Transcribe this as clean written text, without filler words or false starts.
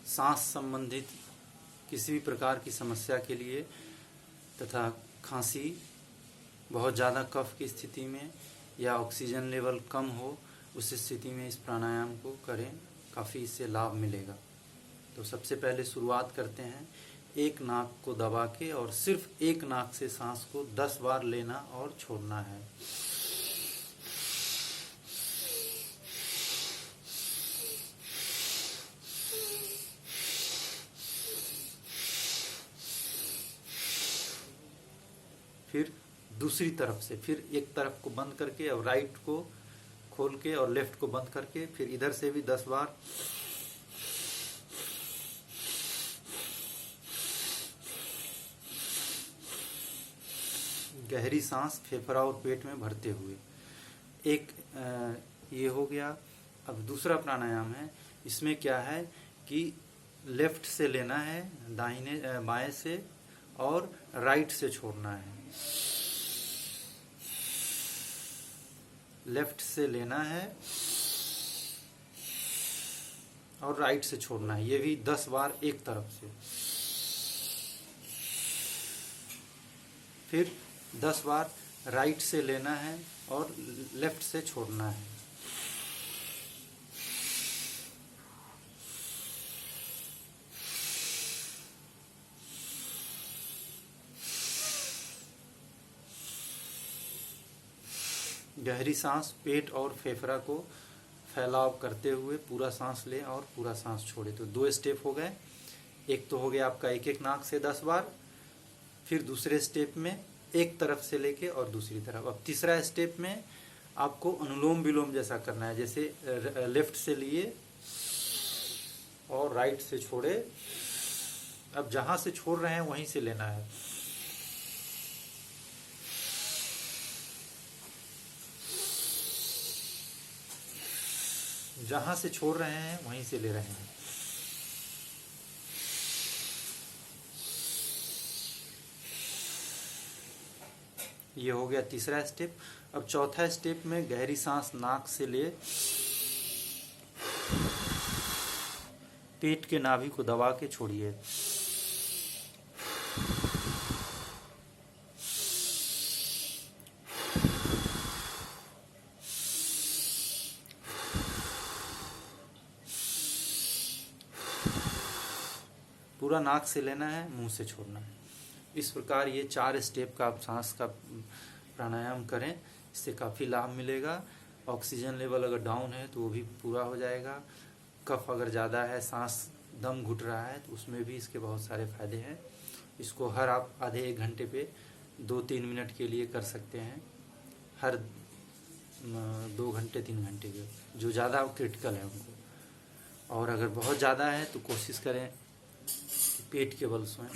सांस संबंधित किसी भी प्रकार की समस्या के लिए तथा खांसी, बहुत ज़्यादा कफ की स्थिति में या ऑक्सीजन लेवल कम हो उस स्थिति में इस प्राणायाम को करें, काफ़ी इससे लाभ मिलेगा। तो सबसे पहले शुरुआत करते हैं। एक नाक को दबा के और सिर्फ एक नाक से सांस को 10 बार लेना और छोड़ना है। फिर दूसरी तरफ से फिर एक तरफ को बंद करके और राइट को खोल के और लेफ्ट को बंद करके फिर इधर से भी 10 बार। गहरी सांस फेफड़ा और पेट में भरते हुए। एक ये हो गया। अब दूसरा प्राणायाम है। इसमें क्या है कि लेफ्ट से लेना है, दाहिने बाएं से, और राइट से छोड़ना है। लेफ्ट से लेना है और राइट से छोड़ना है। ये भी 10 बार एक तरफ से। फिर 10 बार राइट से लेना है और लेफ्ट से छोड़ना है। गहरी सांस पेट और फेफड़ा को फैलाव करते हुए पूरा सांस लें और पूरा सांस छोड़े। तो 2 स्टेप हो गए। एक तो हो गया आपका एक एक नाक से 10 बार। फिर दूसरे स्टेप में एक तरफ से लेके और दूसरी तरफ। अब तीसरा स्टेप में आपको अनुलोम विलोम जैसा करना है। जैसे लेफ्ट से लिए और राइट से छोड़े। अब जहां से छोड़ रहे हैं वहीं से लेना है। जहां से छोड़ रहे हैं वहीं से ले रहे हैं। ये हो गया तीसरा स्टेप। अब चौथा स्टेप में गहरी सांस नाक से ले पेट के नाभि को दबा के छोड़िए। पूरा नाक से लेना है, मुंह से छोड़ना है। इस प्रकार ये 4 स्टेप का आप सांस का प्राणायाम करें। इससे काफ़ी लाभ मिलेगा। ऑक्सीजन लेवल अगर डाउन है तो वो भी पूरा हो जाएगा। कफ अगर ज़्यादा है, सांस दम घुट रहा है, तो उसमें भी इसके बहुत सारे फायदे हैं। इसको हर आप आधे 1 घंटे पे 2-3 मिनट के लिए कर सकते हैं। हर 2 घंटे 3 घंटे के, जो ज़्यादा क्रिटिकल है उनको। और अगर बहुत ज़्यादा है तो कोशिश करें पेट के बल सोएं।